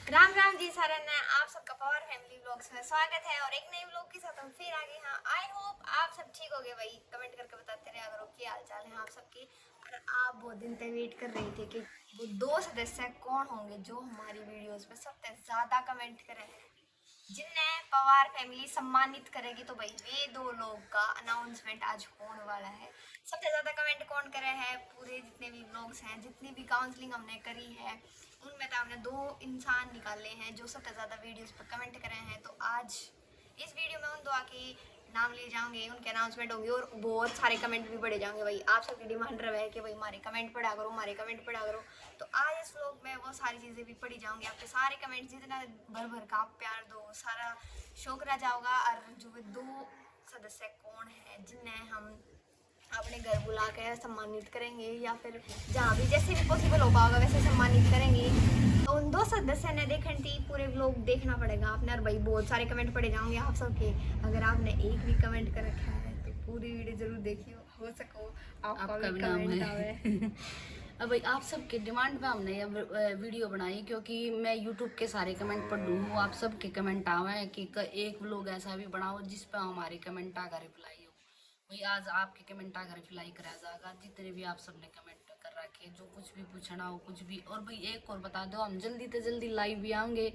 राम राम जी सारा ने आप सबका पवार फैमिली व्लॉग्स में स्वागत है और एक नए व्लॉग के साथ हम फिर आ गए। हाँ, आई होप आप सब ठीक हो गए भाई। कमेंट करके बताते रहे अगर क्या हाल चाल है आप सबके। और आप बहुत दिन तक वेट कर रहे थे कि वो दो सदस्य कौन होंगे जो हमारी वीडियोस पे सबसे ज्यादा कमेंट करे हैं, जिन्हें पवार फैमिली सम्मानित करेगी। तो भाई वे दो लोग का अनाउंसमेंट आज होने वाला है। सबसे ज्यादा कमेंट कौन करे हैं, पूरे जितने भी व्लॉग्स हैं, जितनी भी काउंसलिंग हमने करी है, उनमें तो हमने दो इंसान निकाले हैं जो सबसे ज़्यादा वीडियोस पर कमेंट करे हैं। तो आज इस वीडियो में उन दो के नाम ले जाएंगे, उनके अनाउंसमेंट होंगे और बहुत सारे कमेंट भी पढ़े जाएंगे। भाई आप सबकी डिमांड रहे कि भाई हमारे कमेंट पढ़ा करो, हमारे कमेंट पढ़ा करो। तो आज इस व्लॉग में वो सारी चीज़ें भी पढ़ी जाऊंगी। आपके सारे कमेंट जितना भर भर का आप प्यार दो, सारा शौक रह जाओगा। और जो वे दो सदस्य कौन है जिन्हें हम अपने घर बुला कर सम्मानित करेंगे या फिर जहाँ भी जैसे भी पॉसिबल हो पाएगा वैसे सम्मानित करेंगे। तो उन दो सदस्य ने देखने थी पूरे व्लॉग देखना पड़ेगा आपने। और भाई बहुत सारे कमेंट पढ़े जाओगे आप सबके। अगर आपने एक भी कमेंट कर रखा है तो पूरी वीडियो जरूर देखियो, हो सको आपका भी कमेंट आवे। अब भाई आप सबके डिमांड पे हमने ये वीडियो बनाई, क्योंकि मैं यूट्यूब के सारे कमेंट पढ़ लूँ, आप सबके कमेंट आवे कि एक व्लॉग ऐसा भी बनाओ जिस पे हमारे कमेंट आकर रिप्लाई हो। भाई आज आपके कमेंट आकर रिप्लाई करा जाएगा, जितने भी आप सबने कमेंट कर रखे, जो कुछ भी पूछना हो कुछ भी। और भाई एक और बता दो, हम जल्दी से जल्दी लाइव भी आएंगे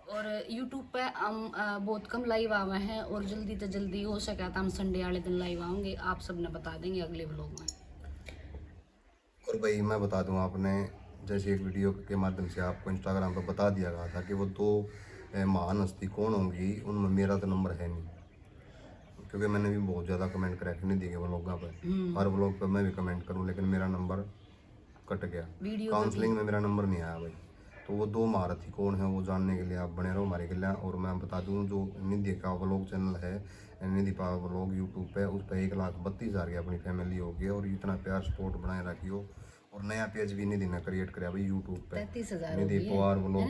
और यूट्यूब पे हम बहुत कम लाइव आवे हैं और जल्दी से जल्दी हो सका तो हम संडे वाले दिन लाइव आएंगे, आप सब ने बता देंगे अगले व्लॉग में। और भाई मैं बता दूं, आपने जैसे एक वीडियो के माध्यम से आपको इंस्टाग्राम पर बता दिया गया था कि वो दो महान हस्ती कौन होंगी, उनमें मेरा तो नंबर है नहीं, क्योंकि मैंने भी बहुत ज़्यादा कमेंट करके नहीं दिए व्लॉगा पर। हर व्लॉग पर मैं भी कमेंट करूं लेकिन मेरा नंबर कट गया, काउंसलिंग में मेरा नंबर नहीं आया भाई। तो वो दो महारथी कौन है वो जानने के लिए आप बने रहो हमारे के लिए। और मैं बता दूं, जो निधि का व्लॉग चैनल है, निधि पा व्लॉग यूट्यूब पे, उस पर 1,32,000 की अपनी फैमिली हो गई और इतना प्यार सपोर्ट बनाए रखी हो। और नया पेज भी निधि ने क्रिएट कराया भाई यूट्यूब पे, 33,000 निधि पवार व्लॉग।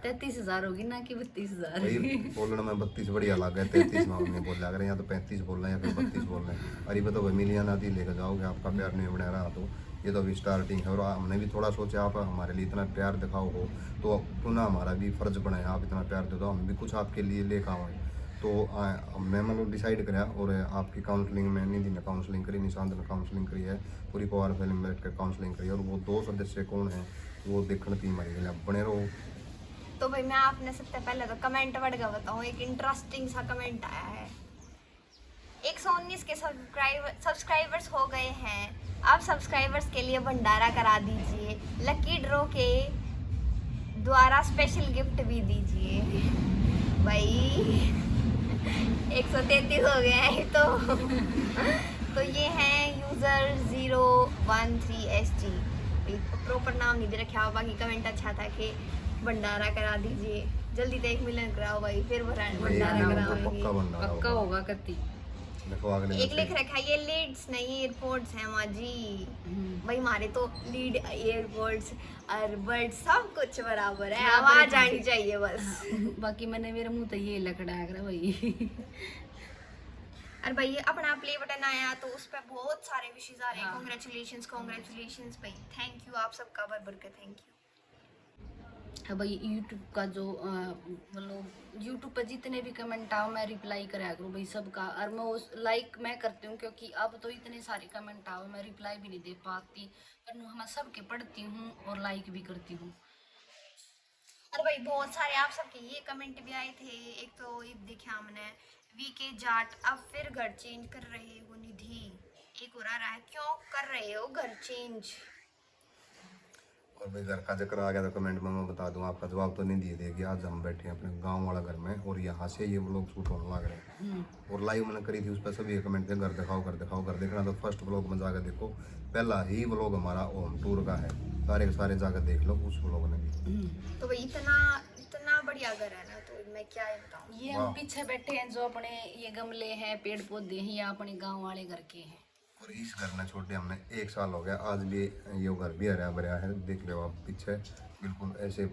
33,000 होगी ना कि 32,000? भाई बोलना में 32 बढ़िया लग गया, 33 में हमने बोल लग रहे हैं, या तो 35 बोल रहे हैं या फिर 32 बोल रहे हैं। अरे बताओ भाई, मिलियन आदि लेकर जाओगे, आपका प्यार नहीं बना रहा तो ये तो अभी स्टार्टिंग है। और हमने भी थोड़ा सोचा आप हमारे लिए इतना प्यार दिखाओ हो तो क्यों ना हमारा भी फर्ज बने, आप इतना प्यार दे दो, हम भी कुछ आपके लिए लेकर आए। तो हमने मतलब डिसाइड कराया और आपकी काउंसलिंग में निधि ने काउंसलिंग करी, निशांत ने काउंसलिंग करी है, पूरी पवार फिल्म में बैठ कर काउंसलिंग करी है। और वो दो सदस्य कौन है वो देखने की हमारे लिए बने रहो। तो भाई मैं आपने सबसे पहले तो कमेंट पढ़ कर बताऊँ। एक इंटरेस्टिंग सा कमेंट आया है। 119 के सब्सक्राइबर्स हो गए हैं। आप सब्सक्राइबर्स के लिए भंडारा करा दीजिए, लकी ड्रॉ के द्वारा स्पेशल गिफ्ट भी दीजिए। भाई 133 हो गए हैं तो ये है यूज़र 013SG। प्रॉपर नाम नहीं दे रखा हो, बाकी कमेंट अच्छा था कि भंडारा करा दीजिए, जल्दी से 1 मिलियन कराओ भाई, फिर भंडारा कराओगे। पक्का होगा कत्ती। एक लिख रखा है, ये लीड्स नहीं एयरपोर्ट्स हैं माँ जी। भाई हमारे तो लीड एयरपोर्ट्स और बर्ड सब कुछ बराबर है, आवाज आनी चाहिए बस। बाकी मैंने मेरे मुंह तो ये लकड़ा कर भाई। और भाई ये अपना प्ले बटन आया तो उस पर बहुत सारे विशेष आ रहे हैं। कॉन्ग्रेचुलेशंस भाई, थैंक यू आप सबका भर भर के थैंक यू। हाँ भाई, यूट्यूब का जो मतलब यूट्यूब पर जितने भी कमेंट आओ मैं रिप्लाई करा करूँ भाई सबका। और मैं उस लाइक मैं करती हूँ, क्योंकि अब तो इतने सारे कमेंट आओ मैं रिप्लाई भी नहीं दे पाती, पर मैं सबके पढ़ती हूँ और लाइक भी करती हूँ। अरे भाई बहुत सारे आप सबके ये कमेंट भी आए थे। एक तो ये देखा हमने, वीके जाट अब फिर घर चेंज कर रहे हो निधि। एक और आ रहा है, क्यों कर रहे हो घर चेंज। और भाई घर का जिक्र आ गया तो कमेंट में मैं बता दूं, आपका जवाब तो नहीं दिए देगी। आज हम बैठे हैं अपने गांव वाला घर में और यहाँ से ये व्लॉग शूट होने लग रहे हैं। और लाइव मैंने करी थी, उस पर सभी कमेंट थे घर दिखाओ घर दिखाओ घर देखना। तो फर्स्ट व्लॉग में जाकर देखो, पहला ही व्लॉग हमारा होम टूर का है, सारे के सारे जाकर देख लो उस व्लॉग ने भी। तो भाई इतना इतना बढ़िया घर है ना, तो मैं क्या बताऊँ। ये हम पीछे बैठे हैं, जो अपने ये गमले हैं पेड़ पौधे हैं, ये अपने गाँव वाले घर के हैं। और इस घर में छोटे हमने 1 साल हो गया, आज भी ये घर भी हरा भरा है, देख लो आप पीछे बिल्कुल ऐसे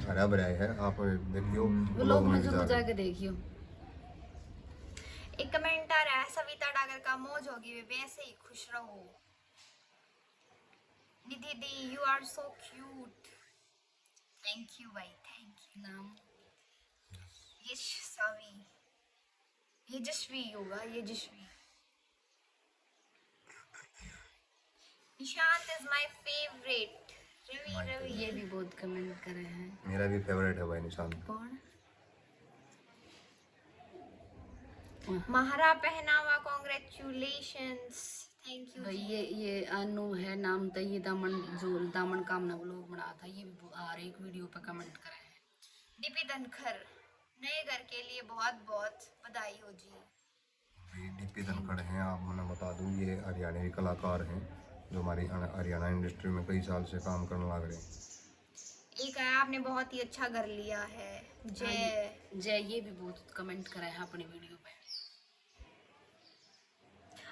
हरा भरा है। आप देखियो व्लॉग में जरूर जाके देखियो। एक कमेंट आ रहा है, सविता डागर का मौज होगी वे वैसे ही खुश रहो। Nidhi di you are so cute. Thank you भाई, थैंक यू। नाम यशस्वी, यशस्वी होगा, Yashasvi. Nishant is my favourite. Ravi, My Ravi ये भी बहुत कमेंट करे हैं। मेरा भी फेवरेट है भाई निशांत। कौन? महारा पहनावा, कॉन्ग्रेचुलेशंस, थैंक यू भाई जी। ये अनु है नाम था, ये दामन जो दामन कामना व्लॉग बना था, ये भी हर एक वीडियो पे कमेंट करे हैं। दीपी धनखर, नए घर के लिए बहुत बहुत बधाई हो जी। डीपी धनखड़ हैं, आप मैंने बता दूं ये हरियाणवी कलाकार हैं जो हमारी हरियाणा इंडस्ट्री में कई साल से काम करने लग रहे हैं। एक है आपने बहुत ही अच्छा घर लिया है, जय। जय ये भी बहुत कमेंट करे हैं अपनी वीडियो पे।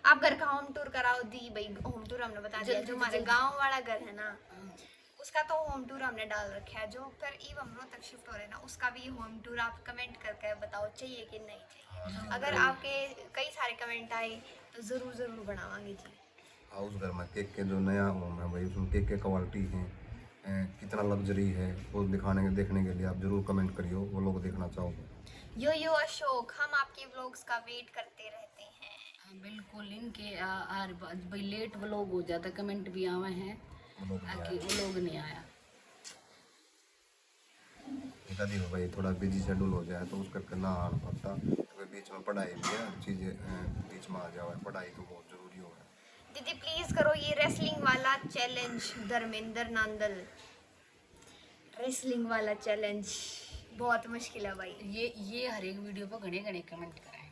आप घर का होम टूर कराओ दी भाई, होम टूर हमने बता दिया। जो हमारे गांव वाला घर है ना, उसका तो होम टूर हमने डाल रखा है। जो फिर ईव हम लोग तक शिफ्ट हो रहे हैं ना, उसका भी होम टूर आप कमेंट करके बताओ चाहिए कि नहीं चाहिए। अगर आपके कई सारे कमेंट आए तो जरूर जरूर बनावांगे जी। हाउस घर में केक के जो नया होम है भाई, उसमें केक के क्वालिटी है, कितना लग्जरी है, वो देखने के लिए आप जरूर कमेंट करियो, वो लोग देखना चाहोगे। यो अशोक, हम आपके व्लॉग्स का वेट करते रहते हैं। हाँ, बिल्कुल इनके हर भाई लेट व्लॉग हो जाता, कमेंट भी आवे हैं वो लोग नहीं कि व्लॉग नहीं आया। एक आधी भाई थोड़ा बिजी शेड्यूल हो जाए तो उस करके ना आ पाता, तो बीच में पढ़ाई भी है, हर चीज़ बीच में आ जाए, पढ़ाई तो बहुत ज़रूरी हो है। दीदी प्लीज करो ये रेसलिंग वाला चैलेंज, धर्मेंद्र नांदल। रेसलिंग वाला चैलेंज बहुत मुश्किल है भाई। ये हर एक वीडियो पर घने घने कमेंट करे हैं।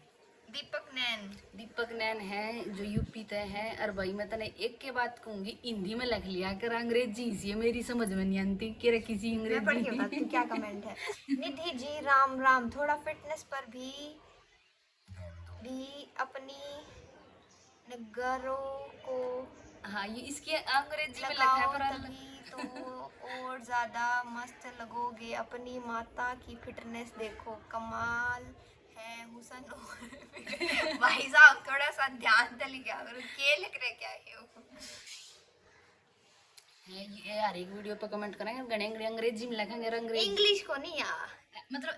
दीपक नैन है जो यूपी ते है। और भाई मैं तने एक के बात कहूंगी, हिंदी में लिख लिया कर, अंग्रेजी से मेरी समझ में नहीं आती कि किसी मैं पढ़ के अंग्रेजी बताती हूँ क्या कमेंट है। निधि जी राम राम, थोड़ा फिटनेस पर भी अपनी नगरों को हाँ ये इसकी अंग्रेजी में लिखा है लगाओ, पर तभी तो और ज्यादा मस्त लगोगे। अपनी माता की फिटनेस देखो, कमाल है हुसन। भाई साहब थोड़ा सा ध्यान से लिखा करो, के लिख रहे क्या है वो? ये हर एक वीडियो पे कमेंट करेंगे, घने घने अंग्रेजी में लिखेंगे, अंग्रेजी इंग्लिश को नहीं यार, मतलब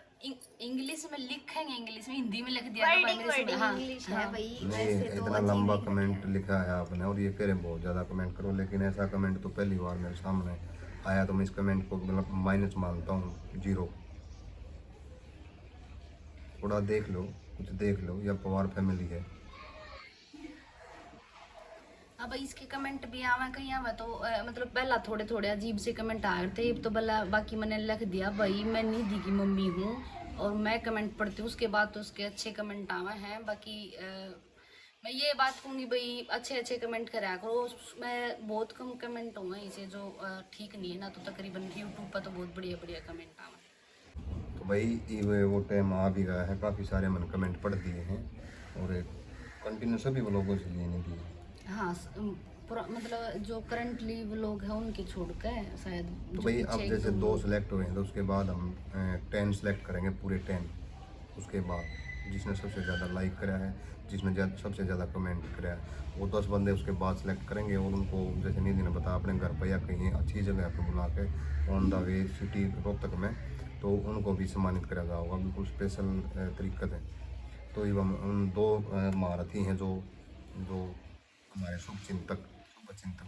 इंग्लिश में लिखेंगे, इंग्लिश में हिंदी में लिख दिया था भाई वर्डिंग मेरे से। वर्डिंग हाँ इंग्लिश है भाई। नहीं, वैसे तो इतना अजीब लंबा ही कमेंट लिखा है आपने, और ये कह रहे बहुत ज़्यादा कमेंट करो, लेकिन ऐसा कमेंट तो पहली बार मेरे सामने आया, तो मैं इस कमेंट को मतलब माइनस मानता हूँ, 0। थोड़ा देख लो, कुछ देख लो, या पवार फैमिली है। हाँ भाई इसके कमेंट भी आवे कहीं आवे तो मतलब पहला थोड़े थोड़े अजीब से कमेंट आ रहे थे, तो भला बाकी मैंने लिख दिया भाई मैं निधि की मम्मी हूँ और मैं कमेंट पढ़ती हूँ, उसके बाद तो उसके अच्छे कमेंट आवे हैं। बाकी मैं ये बात कहूँगी भाई अच्छे अच्छे कमेंट करा करो, उसमें बहुत कम कमेंट हुए इसे जो ठीक नहीं है ना, तो तकरीबन यूट्यूब पर तो बहुत बढ़िया बढ़िया कमेंट आवे। तो भाई ये वो टाइम आ भी गया है, काफ़ी सारे मैंने कमेंट पढ़ दिए हैं और कंटिन्यू सभी लोगों से लिए नहीं दिए। हाँ मतलब जो करंटली लोग हैं उनके छोड़ के शायद तो जो भाई अब पीछे जैसे एकदम 2 सेलेक्ट हुए हैं, तो उसके बाद हम 10 सेलेक्ट करेंगे, पूरे 10। उसके बाद जिसने सबसे ज़्यादा लाइक करा है, जिसने सबसे ज़्यादा कमेंट करा है, वो 10 बंदे उसके बाद सेलेक्ट करेंगे और उनको जैसे निधि ने बताया अपने घर पर या कहीं अच्छी जगह पर बुला के on the way city Rohtak में, तो उनको भी सम्मानित करा जाएगा, बिल्कुल स्पेशल तरीक़त है। तो ये हम उन 2 महारथी हैं जो हमारे शुभचिंतक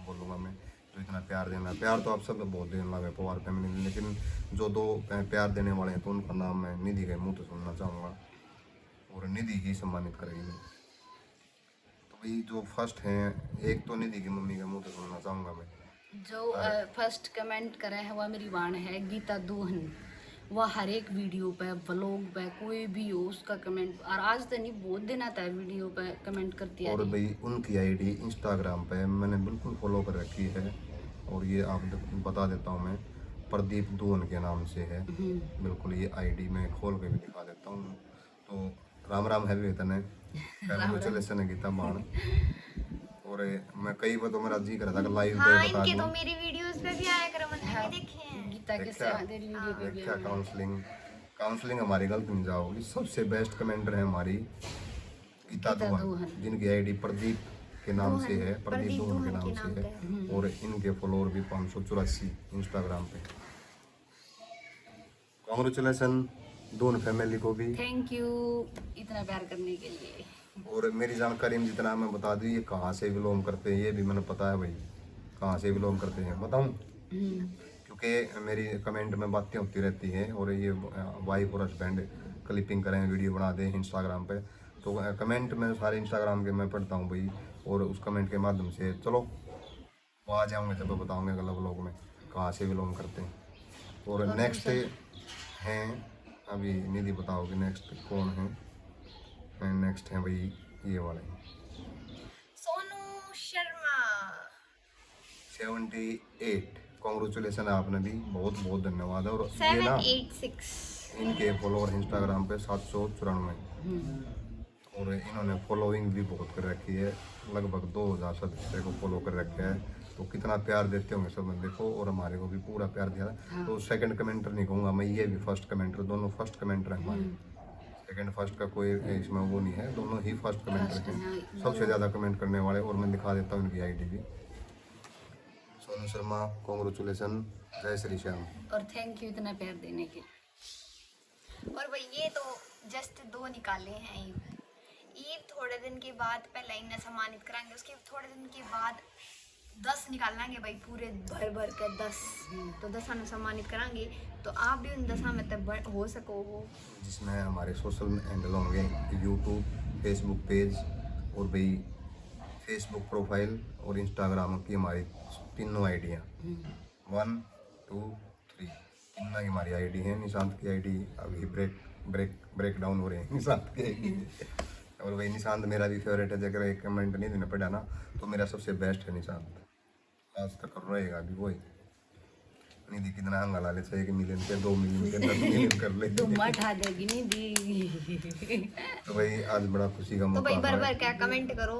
बोलूँगा मैं, तो इतना प्यार देना, प्यार तो आप सब बहुत देने लगे पवार फैमिली, लेकिन जो 2 प्यार देने वाले हैं तो उनका नाम मैं निधि के मुँह से सुनना चाहूँगा और निधि ही सम्मानित करेगी। तो भाई जो फर्स्ट हैं, एक तो निधि की मम्मी के मुँह से सुनना चाहूँगा मैं। जो फर्स्ट कमेंट करे है वह मेरी वाण है गीता दोहन। वह हर एक वीडियो पे व्लॉग पे कोई भी हो उसका कमेंट, और आज तो नहीं बहुत दिन आता है वीडियो पे कमेंट करती है। और भाई उनकी आईडी इंस्टाग्राम पे मैंने बिल्कुल फॉलो कर रखी है, और ये आप बता देता हूँ मैं, प्रदीप दोहन के नाम से है बिल्कुल। ये आईडी मैं खोल के भी दिखा देता हूँ। तो राम राम है भी तने कंग्रेचुलेशन है गीता बाण। और मैं कई बार तो मेरा जी कर रहा था कि लाइव पे हाँ, बता इनके तो दूँ। मेरी वीडियोस पे भी आया करो, मैंने भी देखे हैं। गीता के साथ तेरी वीडियो पे भी देखा काउंसलिंग हमारी गलत नहीं जाओगी। सबसे बेस्ट कमेंटर है हमारी गीता दोहन, जिनकी आईडी प्रदीप के नाम से है, प्रदीप दोहन के नाम से है, और इनके फॉलोअर भी 584 इंस्टाग्राम पे। कांग्रेचुलेसन दोनों फैमिली को भी। थैंक यू इतना प्यार करने के लिए। और मेरी जानकारी में जितना मैं बता दूँ, ये कहाँ से बिलोंग करते हैं ये भी मैंने पता है भाई, कहाँ से बिलोंग करते हैं बताऊँ, क्योंकि मेरी कमेंट में बातें होती रहती हैं और ये वाइफ और हस्बैंड क्लिपिंग करें, वीडियो बना दें इंस्टाग्राम पे, तो कमेंट में सारे इंस्टाग्राम के मैं पढ़ता हूँ भाई, और उस कमेंट के माध्यम से चलो वो आ जाऊँगे तब बताऊँगे अगले व्लॉग में कहाँ से बिलोंग करते हैं। और नेक्स्ट हैं, अभी निधि बताओगे नेक्स्ट कौन है। नेक्स्ट है भाई ये वाले सोनू शर्मा 78। कॉन्ग्रेचुलेसन आपने भी, बहुत बहुत धन्यवाद है। और ये ना 786। इनके फॉलोअर इंस्टाग्राम पे 794, और इन्होंने फॉलोइंग भी बहुत कर रखी है, लगभग 2000 सदस्य को फॉलो कर रखे है, तो कितना प्यार देते होंगे सब देखो, और हमारे को भी पूरा प्यार दिया। तो सेकंड कमेंटर नहीं कहूँगा मैं, ये भी फर्स्ट कमेंटर, दोनों फर्स्ट कमेंटर हैं हमारे, सेकंड फर्स्ट का कोई इसमें वो नहीं है, दोनों ही फर्स्ट कमेंटर हैं, सबसे ज़्यादा कमेंट करने वाले। और मैं दिखा देता हूँ इनकी आईडी भी। सोनू शर्मा कॉन्ग्रेचुलेसन, जय श्री श्याम। और थैंक यू इतना प्यार देने के लिए। और भाई ये तो जस्ट 2 निकाले हैं ईद थोड़े दिन के बाद पहले इन्हें सम्मानित कराएंगे, उसके थोड़े दिन के बाद 10 निकालेंगे भाई, पूरे भर भर के 10, तो 10 ने सम्मानित कराएंगे, तो आप भी उन 10 में तब हो सको हो, जिसमें हमारे सोशल हैंडल होंगे यूट्यूब, फेसबुक पेज, और भाई फेसबुक प्रोफाइल और इंस्टाग्राम की हमारी तीनों आईडियाँ 1 2 3 तीनों की हमारी आईडी है। निशांत की आईडी अभी ब्रेक डाउन हो रहे हैं निशांत की आईडी। और भाई निशांत मेरा भी फेवरेट है, अगर एक कमेंट नहीं देना पड़ा ना तो मेरा सबसे बेस्ट है निशांत, आज तक कर रहेगा अभी वही। निधि कितना हंगा ले, 1 मिलियन के 2 मिलियन के 10 मिलियन कर ले, तुम उठा देगी निधि। तो भाई आज बड़ा खुशी का तो मौका भाई भर है। भर क्या कमेंट करो,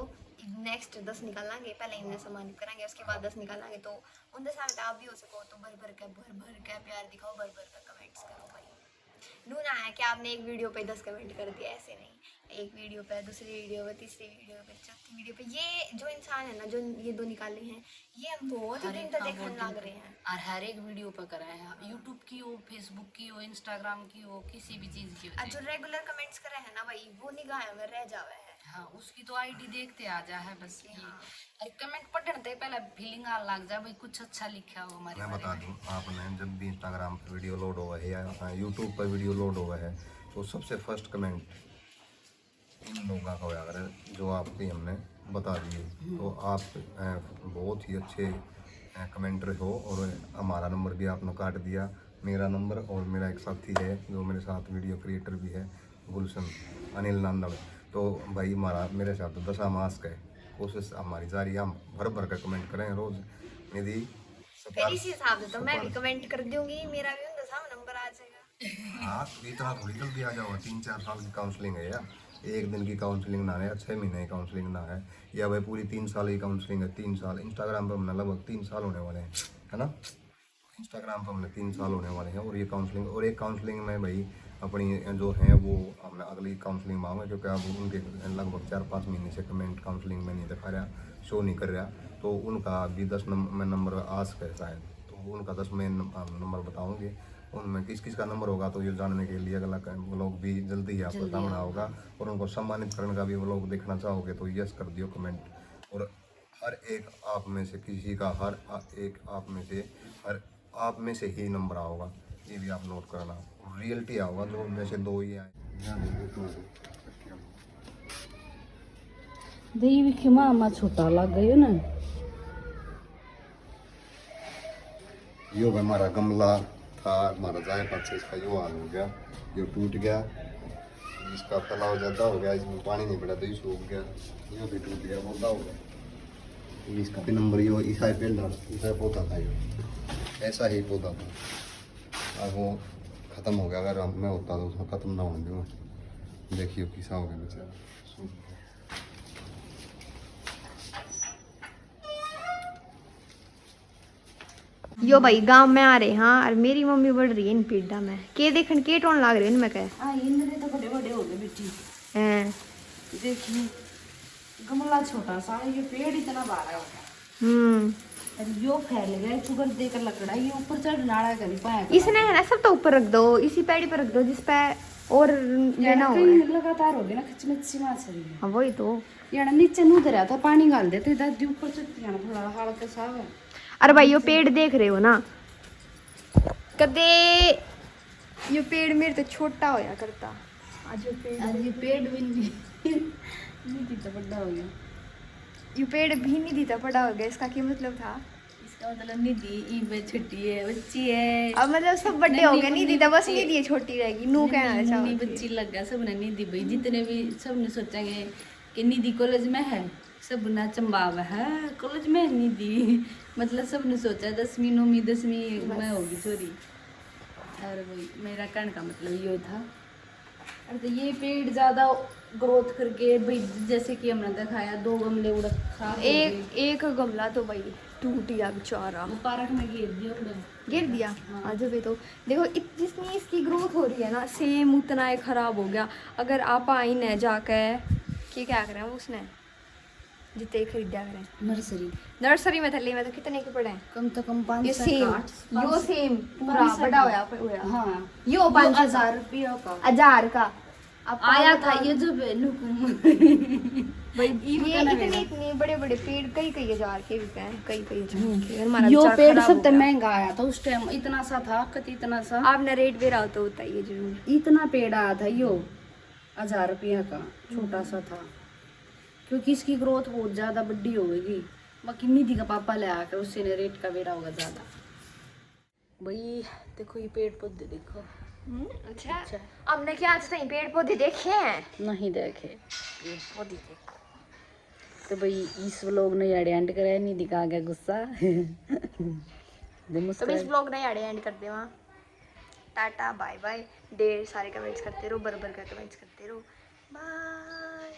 नेक्स्ट 10 निकालेंगे, पहले इन्हें सम्मानित करेंगे, उसके बाद 10 निकालेंगे, तो उन 10 में आप भी हो सको, तो भर भर के प्यार दिखाओ, भर भर के कमेंट्स करो भाई। नूना है कि आपने एक वीडियो पे 10 कमेंट कर दिया, ऐसे नहीं, एक वीडियो पे, दूसरी वीडियो पे, तीसरी वीडियो पे, चौथी वीडियो पे, ये जो इंसान है ना, जो ये 2 निकाले हैं, ये हम बहुत दिन तक देखने लग रहे हैं, और हर एक वीडियो पर कराए हैं, यूट्यूब की हो, फेसबुक की हो, इंस्टाग्राम की हो, किसी भी चीज़ की और हो। जो रेगुलर कमेंट्स करे हैं ना भाई, वो निगाह में रह जावे है। हाँ, उसकी तो आईडी देखते आ जा है बस ये। और कमेंट पढ़ने से पहले फीलिंग आ लग जा भाई कुछ अच्छा लिखा हो हमारे मैं बारे बता में। दूं, आपने जब भी इंस्टाग्राम पर वीडियो लोड हुआ है या यूट्यूब पर वीडियो लोड हुआ है, तो सबसे फर्स्ट कमेंट इन लोगों का होया अगर जो आपकी हमने बता दिए, तो आप बहुत ही अच्छे कमेंटर हो, और हमारा नंबर भी आपने काट दिया, मेरा नंबर, और मेरा एक साथी है जो मेरे साथ वीडियो क्रिएटर भी है, गुलशन अनिल नांदड़, तो भाई हमारा मेरे साथ 10 मास्क है, कोशिश हमारी जारी है, हम भर भर कर कमेंट करें रोज़। निधि फिर इसी हिसाब से तो मैं भी कमेंट कर दूंगी, मेरा भी उन 10 में नंबर आ जाएगा। हाँ, तो इतना थोड़ी जल्दी आ जाओ, 3-4 साल की काउंसलिंग है यार, एक दिन की काउंसलिंग ना है, 6 महीने की काउंसलिंग ना है, या भाई पूरी 3 साल की काउंसलिंग है। 3 साल इंस्टाग्राम पर हमने लगभग 3 साल होने वाले हैं, है ना, इंस्टाग्राम पर हमने 3 साल होने वाले हैं, और ये काउंसलिंग, और एक काउंसलिंग में भाई अपनी जो हैं वो हमने अगली काउंसलिंग मांगा, क्योंकि अब उनके लगभग 4-5 महीने से कमेंट काउंसलिंग में नहीं दिखा रहा, शो नहीं कर रहा, तो उनका भी 10 में नंबर आस्क है शायद, तो उनका 10 में नंबर बताऊँगे, उनमें किस किस का नंबर होगा, तो ये जानने के लिए अगला व्लॉग भी जल्दी ही आपको सामने होगा, और उनको सम्मानित करने का भी व्लॉग देखना चाहोगे तो यस कर दियो कमेंट। और हर एक आप में से किसी का, हर एक आप में से ही नंबर आओगा, ये भी आप नोट करना, रियलिटी आओगा, जो में से 2 ही आए। देवी की मामा छोटा लग गयो ना। यो हमारा गमला था, हमारा जायफल से इसका यो हाल हो गया, यो टूट गया, इसका फैलाव ज़्यादा हो गया, इसमें पानी नहीं पड़ा तो ये सूख गया, यो भी टूट गया, पौधा हो गया, इसका भी नंबर यो ईसा पौधा था, यो ऐसा ही पौधा था, अब वो ख़त्म हो गया, अगर मैं होता तो उसमें ख़त्म ना होने दूँ, देखियो किसा हो गया बेचारा, सूख गया। यो भाई गांव में आ रहे हाँ, और मेरी मम्मी बढ़ रही है इन पीड़ा में, के देखन के टोन लाग रहे इनमें कहे हाँ, इंद्र तो बड़े बड़े हो गए बेटी। हैं। देखिए गमला छोटा सा, ये पेड़ इतना बड़ा होगा। अरे यो फैल गया शुगर देकर लकड़ा ये ऊपर चढ़ नाड़ा कर पाया इसने है ना सब तो ऊपर रख दो, इसी पेड़ी पर रख दो जिस पे और लेना हो। लगातार हो गया ना खचमची माछ रही है। हाँ वही तो। यार नीचे नू धरा था पानी डाल देते दादी ऊपर चढ़ती जाना थोड़ा हल्का सा है। अरे भाई यो पेड़ देख रहे हो ना, कदे ये पेड़ मेरे तो छोटा होया करता, आज ये पेड़ भी नहीं तो बड़ा हो गया। ये पेड़ भी नहीं दीता बड़ा हो गया, इसका क्या मतलब था? इसका मतलब निधि ई छोटी है बच्ची है। अब मतलब सब बड़े हो गए, नहीं दीता बस निधि छोटी रहेगी, नू कहना नन्ही चाहती बच्ची लग गया सब ने निधि भाई जितने भी सब ने सोचेंगे कि निधि कॉलेज में है, सब ना चंबाव है कॉलेज में निधि, मतलब सब ने सोचा 10वीं 9वीं 10वीं में होगी चोरी। और वही मेरा कहने का मतलब ये था। और तो ये पेड़ ज़्यादा ग्रोथ करके भाई जैसे कि हमने दिखाया 2 गमले उड़ खराब हो गए। एक गमला तो भाई टूट गया बेचारा, वो पार्क में गिर दिया उड़ा। गिर दिया। आज भी तो देखो जितनी इसकी ग्रोथ हो रही है ना सेम उतना ही खराब हो गया। अगर आप आई न जाकर कि क्या करें उसने जितने खरीदा करें नर्सरी में थले में तो कितने के पड़े हैं? कम तो कम 5 ये से सेम 8 यो सेम पूरा बड़ा होया हाँ यो 5000 रुपया का 1000 का अब आया था ये जब नुकुम भाई ये इतने बड़े बड़े पेड़ कई हजार के भी हैं, कई हजार के। हमारा यो विचार पेड़ खराब हो सबसे गया। महंगा आया था उस टाइम, इतना सा था कति इतना सा आपने रेट भी रहा तो बताइए जरूर। इतना पेड़ आया था यो 1000 रुपया का, छोटा सा था क्योंकि इसकी ग्रोथ बहुत ज्यादा बड़ी हो गई। बाकी निधि का पापा ले आकर उससे ने रेट का बेरा होगा ज्यादा। भाई देखो ये पेड़ पौधे देखो। अच्छा हमने क्या आज तक पेड़ पौधे देखे हैं? नहीं देखे ये पौधे देखो। तो भाई इस व्लॉग ने यार एंड कराया, नहीं दिखा गया गुस्सा तो इस ब्लॉग ने यार एंड कर दे वहाँ। टाटा बाय बाय, ढेर सारे कमेंट्स करते रहो, बरबर का कमेंट्स करते रहो, बाय।